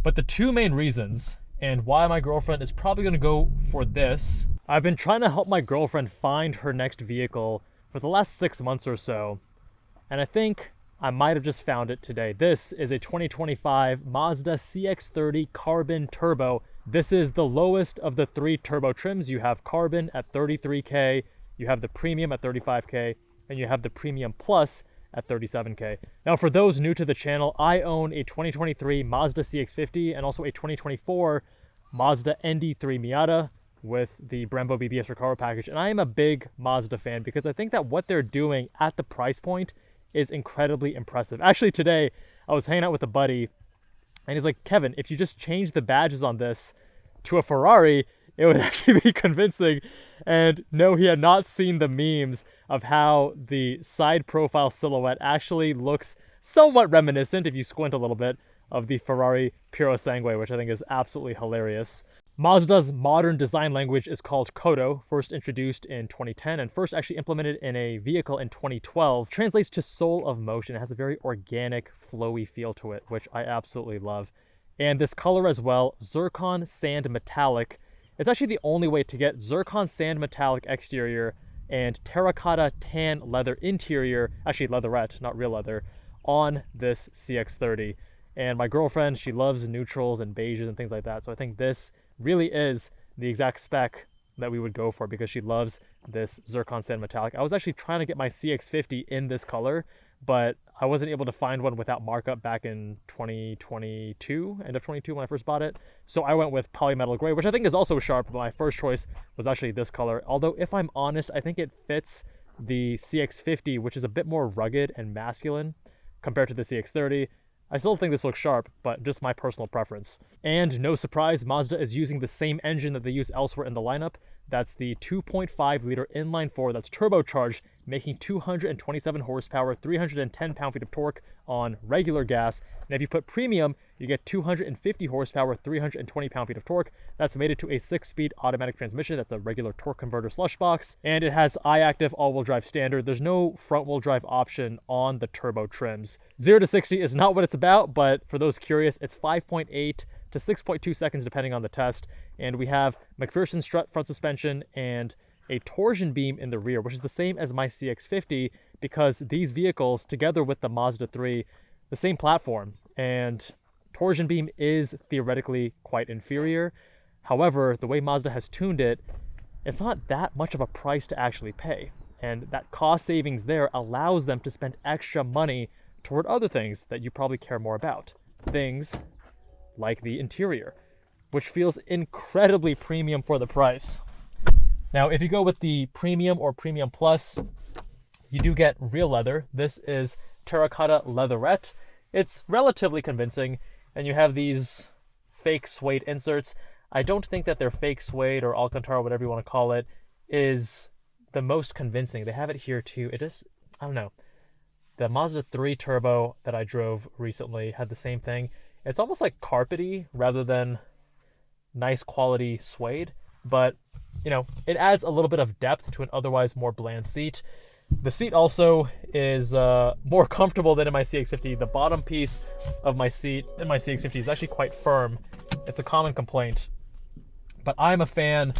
But the two main reasons and why my girlfriend is probably going to go for this, I've been trying to help my girlfriend find her next vehicle for the last 6 months or so, and I think I might have just found it today. This is a 2025 Mazda CX-30 Carbon Turbo. This is the lowest of the 3 turbo trims. You have Carbon at $33K, you have the Premium at $35K, and you have the Premium Plus at $37K. Now, for those new to the channel, I own a 2023 Mazda CX-50 and also a 2024 Mazda ND3 Miata with the Brembo BBS Recaro package. And I am a big Mazda fan because I think that what they're doing at the price point is incredibly impressive. Actually, today I was hanging out with a buddy and he's like, Kevin, if you just change the badges on this to a Ferrari, it would actually be convincing. And no, he had not seen the memes of how the side profile silhouette actually looks somewhat reminiscent, if you squint a little bit, of the Ferrari Purosangue, which I think is absolutely hilarious. Mazda's modern design language is called Kodo, first introduced in 2010 and first actually implemented in a vehicle in 2012. Translates to soul of motion. It has a very organic, flowy feel to it, which I absolutely love. And this color as well, Zircon Sand Metallic. It's actually the only way to get Zircon Sand Metallic exterior and terracotta tan leather interior, actually leatherette, not real leather, on this CX-30. And my girlfriend, she loves neutrals and beiges and things like that, so I think this really is the exact spec that we would go for because she loves this Zircon Sand Metallic. I was actually trying to get my CX-50 in this color, but I wasn't able to find one without markup back in 2022, end of 22 when I first bought it. So I went with polymetal gray, which I think is also sharp, but my first choice was actually this color. Although if I'm honest, I think it fits the CX-50, which is a bit more rugged and masculine compared to the CX-30. I still think this looks sharp, but just my personal preference. And no surprise, Mazda is using the same engine that they use elsewhere in the lineup. That's the 2.5 liter inline-4 that's turbocharged, making 227 horsepower, 310 pound-feet of torque on regular gas. And if you put premium, you get 250 horsepower, 320 pound-feet of torque. That's mated to a 6-speed automatic transmission. That's a regular torque converter slush box. And it has iActive all-wheel drive standard. There's no front-wheel drive option on the turbo trims. 0 to 60 is not what it's about, but for those curious, it's 5.8 to 6.2 seconds depending on the test. And we have McPherson strut front suspension and a torsion beam in the rear, which is the same as my CX-50 because these vehicles, together with the Mazda 3, the same platform, and torsion beam is theoretically quite inferior. However, the way Mazda has tuned it, it's not that much of a price to actually pay. And that cost savings there allows them to spend extra money toward other things that you probably care more about. Things like the interior, which feels incredibly premium for the price. Now, if you go with the Premium or Premium Plus, you do get real leather. This is terracotta leatherette. It's relatively convincing, and you have these fake suede inserts. I don't think that their fake suede or Alcantara, whatever you want to call it, is the most convincing. They have it here too. It is, I don't know. The Mazda 3 Turbo that I drove recently had the same thing. It's almost like carpety rather than nice quality suede, but you know, it adds a little bit of depth to an otherwise more bland seat. The seat also is more comfortable than in my CX-50. The bottom piece of my seat in my CX-50 is actually quite firm. It's a common complaint, but I'm a fan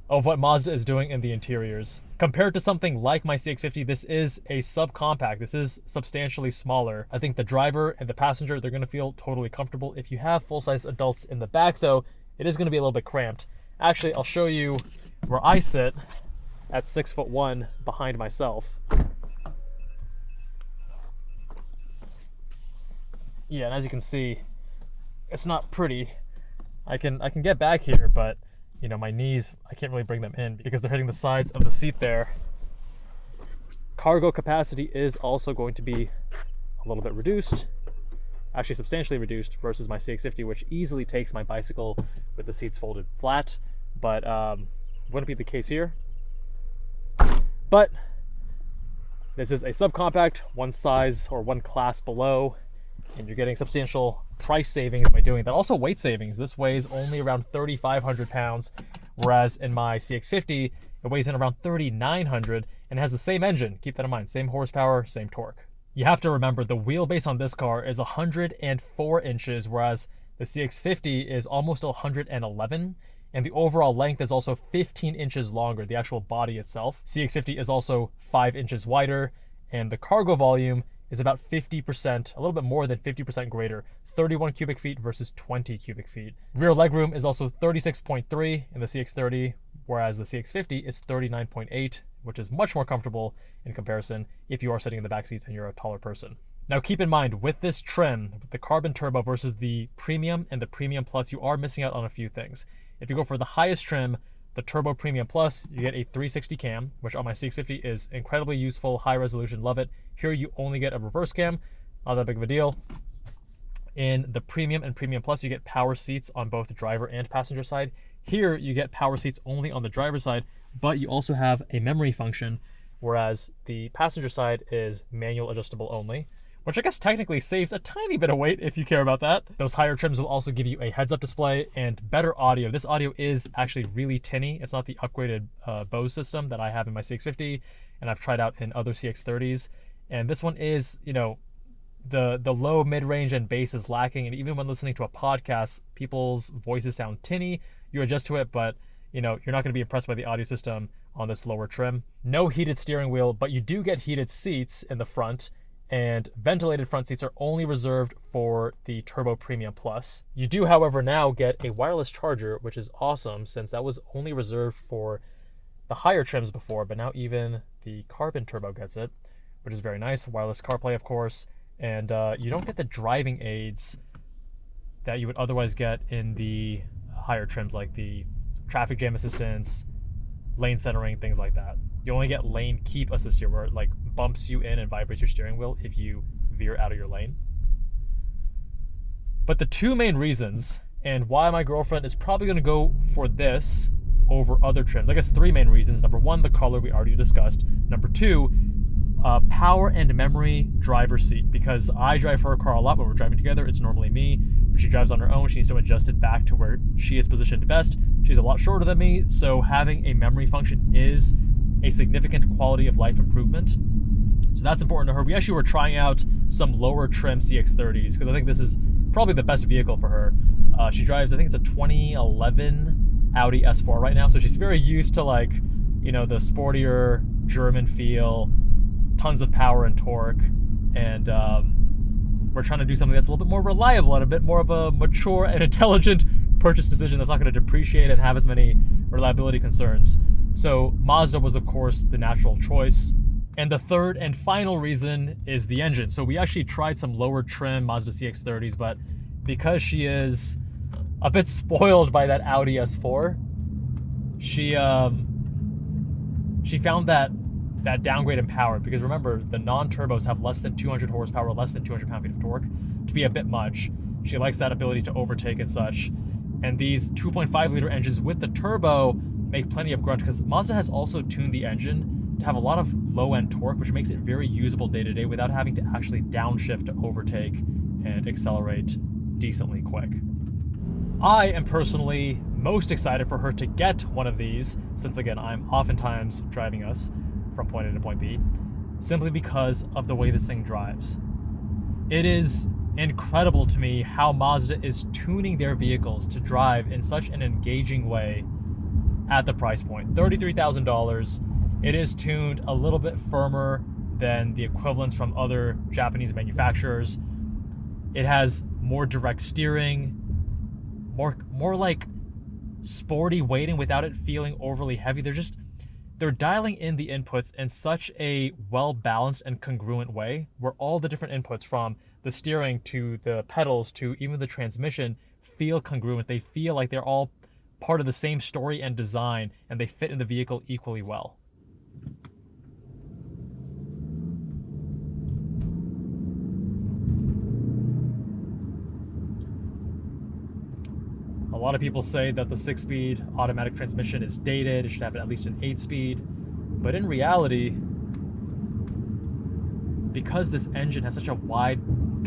of what Mazda is doing in the interiors. Compared to something like my CX-50, this is a subcompact. This is substantially smaller. I think the driver and the passenger, they're gonna feel totally comfortable. If you have full-size adults in the back though, it is gonna be a little bit cramped. Actually, I'll show you where I sit at 6'1" behind myself. Yeah, and as you can see, it's not pretty. I can get back here, but you know, my knees, I can't really bring them in because they're hitting the sides of the seat there. Cargo capacity is also going to be a little bit reduced, actually substantially reduced versus my CX-50, which easily takes my bicycle with the seats folded flat, but wouldn't be the case here. But this is a subcompact, one size or one class below, and you're getting substantial price savings by doing that. Also weight savings. This weighs only around 3,500 pounds, whereas in my CX-50, it weighs in around 3,900 and has the same engine. Keep that in mind, same horsepower, same torque. You have to remember the wheelbase on this car is 104 inches, whereas The CX-50 is almost 111, and the overall length is also 15 inches longer, the actual body itself. CX-50 is also 5 inches wider, and the cargo volume is about 50%, a little bit more than 50% greater, 31 cubic feet versus 20 cubic feet. Rear legroom is also 36.3 in the CX-30, whereas the CX-50 is 39.8, which is much more comfortable in comparison if you are sitting in the back seats and you're a taller person. Now keep in mind, with this trim, with the Carbon Turbo versus the Premium and the Premium Plus, you are missing out on a few things. If you go for the highest trim, the Turbo Premium Plus, you get a 360 cam, which on my CX-50 is incredibly useful, high resolution, love it. Here you only get a reverse cam, not that big of a deal. In the Premium and Premium Plus, you get power seats on both the driver and passenger side. Here you get power seats only on the driver's side, but you also have a memory function, whereas the passenger side is manual adjustable only, which I guess technically saves a tiny bit of weight if you care about that. Those higher trims will also give you a heads-up display and better audio. This audio is actually really tinny. It's not the upgraded Bose system that I have in my CX-50 and I've tried out in other CX-30s. And this one is, you know, the low, mid-range, and bass is lacking. And even when listening to a podcast, people's voices sound tinny. You adjust to it, but you know, you're not going to be impressed by the audio system on this lower trim. No heated steering wheel, but you do get heated seats in the front, and ventilated front seats are only reserved for the Turbo Premium Plus. You do, however, now get a wireless charger, which is awesome since that was only reserved for the higher trims before, but now even the Carbon Turbo gets it, which is very nice. Wireless CarPlay, of course, and you don't get the driving aids that you would otherwise get in the higher trims, like the traffic jam assistance, lane centering, things like that. You only get lane keep assist here, where it like bumps you in and vibrates your steering wheel if you veer out of your lane. But the two main reasons, and why my girlfriend is probably going to go for this over other trims, I guess three main reasons. Number one, the color we already discussed. Number two, power and memory driver seat, because I drive her car a lot when we're driving together. It's normally me. When she drives on her own, she needs to adjust it back to where she is positioned best. She's a lot shorter than me, so having a memory function is a significant quality of life improvement. So that's important to her. We actually were trying out some lower trim CX-30s because I think this is probably the best vehicle for her. She drives, I think it's a 2011 Audi S4 right now, so she's very used to, like, you know, the sportier German feel, tons of power and torque, and we're trying to do something that's a little bit more reliable and a bit more of a mature and intelligent purchase decision that's not going to depreciate and have as many reliability concerns. So Mazda was, of course, the natural choice. And the third and final reason is the engine. So we actually tried some lower trim Mazda CX-30s, but because she is a bit spoiled by that Audi S4, she found that downgrade in power, because remember, the non-turbos have less than 200 horsepower, less than 200 pound-feet of torque, to be a bit much. She likes that ability to overtake and such. And these 2.5 liter engines with the turbo make plenty of grunt, because Mazda has also tuned the engine to have a lot of low-end torque, which makes it very usable day-to-day without having to actually downshift to overtake and accelerate decently quick. I am personally most excited for her to get one of these, since again, I'm oftentimes driving us from point A to point B, simply because of the way this thing drives. It is incredible to me how Mazda is tuning their vehicles to drive in such an engaging way at the price point. $33,000. It is tuned a little bit firmer than the equivalents from other Japanese manufacturers. It has more direct steering, more like sporty weighting without it feeling overly heavy. They're dialing in the inputs in such a well-balanced and congruent way, where all the different inputs, from the steering to the pedals to even the transmission, feel congruent. They feel like they're all part of the same story and design, and they fit in the vehicle equally well. A lot of people say that the 6-speed automatic transmission is dated, it should have at least an 8-speed, but in reality, because this engine has such a wide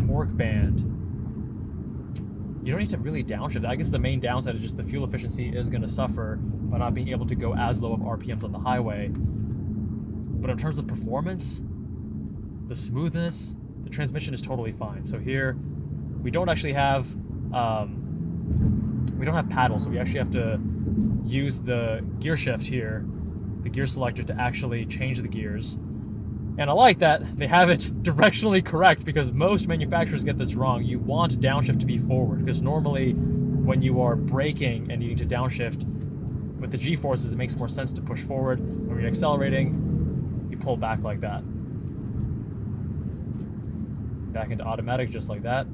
torque band, you don't need to really downshift. I guess the main downside is just the fuel efficiency is going to suffer by not being able to go as low of RPMs on the highway. But in terms of performance, the smoothness, the transmission is totally fine. So here, we don't actually have we don't have paddles, so we actually have to use the gear shift here, the gear selector, to actually change the gears. And I like that they have it directionally correct, because most manufacturers get this wrong. You want downshift to be forward, because normally when you are braking and needing to downshift with the G-forces, it makes more sense to push forward. When you're accelerating, you pull back like that. Back into automatic just like that.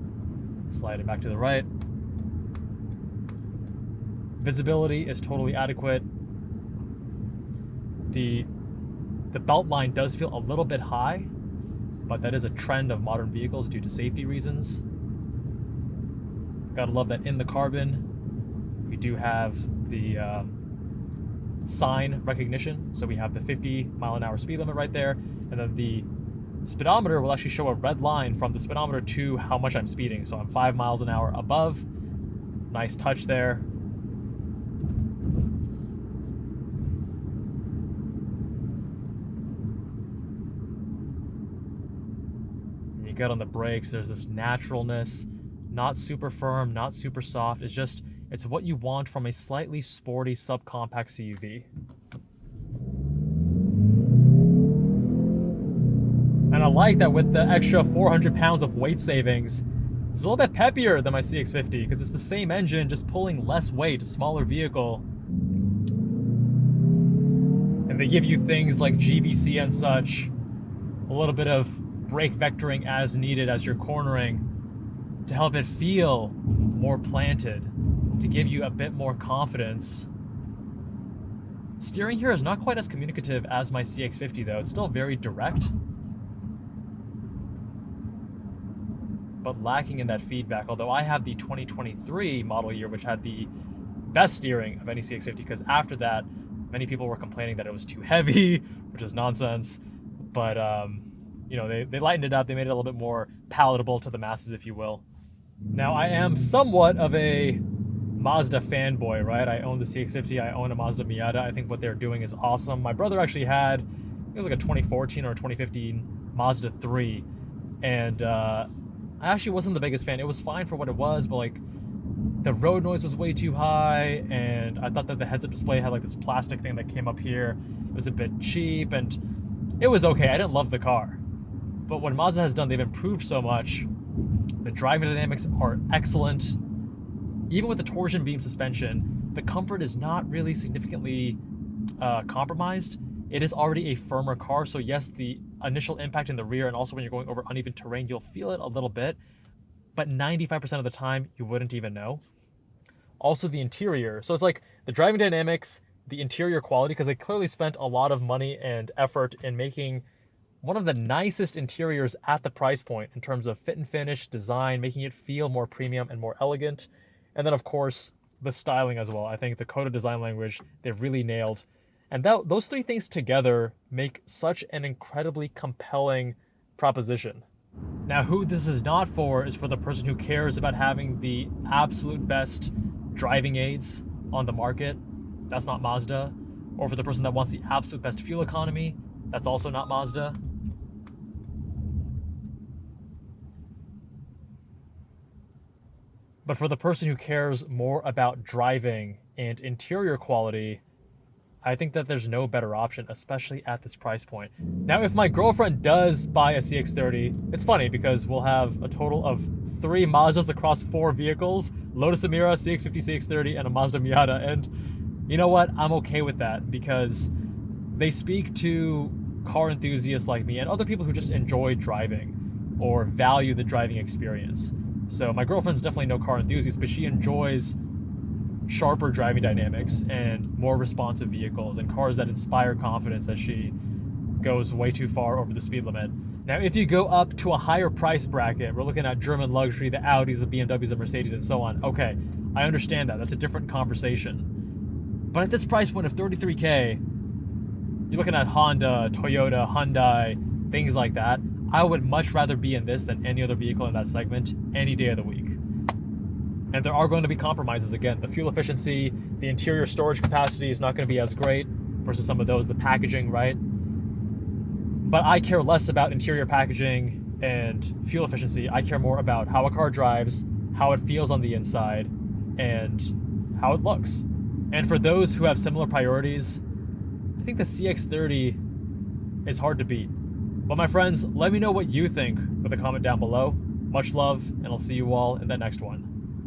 Slide it back to the right. Visibility is totally adequate. The belt line does feel a little bit high, but that is a trend of modern vehicles due to safety reasons. Gotta love that in the carbon, we do have the sign recognition. So we have the 50-mile-an-hour speed limit right there, and then the speedometer will actually show a red line from the speedometer to how much I'm speeding. So I'm 5 miles an hour above. Nice touch there. Get on the brakes, there's this naturalness, not super firm, not super soft. It's what you want from a slightly sporty subcompact CUV. And I like that with the extra 400 pounds of weight savings, it's a little bit peppier than my CX-50, because it's the same engine, just pulling less weight, a smaller vehicle. And they give you things like GVC and such, a little bit of brake vectoring as needed as you're cornering, to help it feel more planted, to give you a bit more confidence. Steering here is not quite as communicative as my CX-50 though. It's still very direct, but lacking in that feedback. Although I have the 2023 model year, which had the best steering of any CX-50, because after that, many people were complaining that it was too heavy, which is nonsense. But you know, they lightened it up. They made it a little bit more palatable to the masses, if you will. Now, I am somewhat of a Mazda fanboy, right? I own the CX-50. I own a Mazda Miata. I think what they're doing is awesome. My brother actually had, it was like a 2014 or a 2015 Mazda 3. And I actually wasn't the biggest fan. It was fine for what it was, but like the road noise was way too high. And I thought that the heads-up display had like this plastic thing that came up here. It was a bit cheap, and it was okay. I didn't love the car. But what Mazda has done, they've improved so much. The driving dynamics are excellent. Even with the torsion beam suspension, the comfort is not really significantly compromised. It is already a firmer car, so yes, the initial impact in the rear and also when you're going over uneven terrain, you'll feel it a little bit, but 95% of the time, you wouldn't even know. Also the interior. So it's like the driving dynamics, the interior quality, because they clearly spent a lot of money and effort in making one of the nicest interiors at the price point in terms of fit and finish, design, making it feel more premium and more elegant. And then, of course, the styling as well. I think the Coda design language, they've really nailed. And those three things together make such an incredibly compelling proposition. Now, who this is not for is for the person who cares about having the absolute best driving aids on the market. That's not Mazda. Or for the person that wants the absolute best fuel economy. That's also not Mazda. But for the person who cares more about driving and interior quality, I think that there's no better option, especially at this price point. Now, if my girlfriend does buy a CX-30, it's funny because we'll have a total of 3 Mazdas across 4 vehicles, Lotus Emira, CX-50, CX-30, and a Mazda Miata. And you know what? I'm okay with that because they speak to car enthusiasts like me and other people who just enjoy driving or value the driving experience. So my girlfriend's definitely no car enthusiast, but she enjoys sharper driving dynamics and more responsive vehicles and cars that inspire confidence as she goes way too far over the speed limit. Now, if you go up to a higher price bracket, we're looking at German luxury, the Audis, the BMWs, the Mercedes, and so on. Okay, I understand that. That's a different conversation. But at this price point of $33K, you're looking at Honda, Toyota, Hyundai, things like that. I would much rather be in this than any other vehicle in that segment any day of the week. And there are going to be compromises again. The fuel efficiency, the interior storage capacity is not going to be as great versus some of those, the packaging, right? But I care less about interior packaging and fuel efficiency. I care more about how a car drives, how it feels on the inside, and how it looks. And for those who have similar priorities, I think the CX-30 is hard to beat. But my friends, let me know what you think with a comment down below. Much love, and I'll see you all in the next one.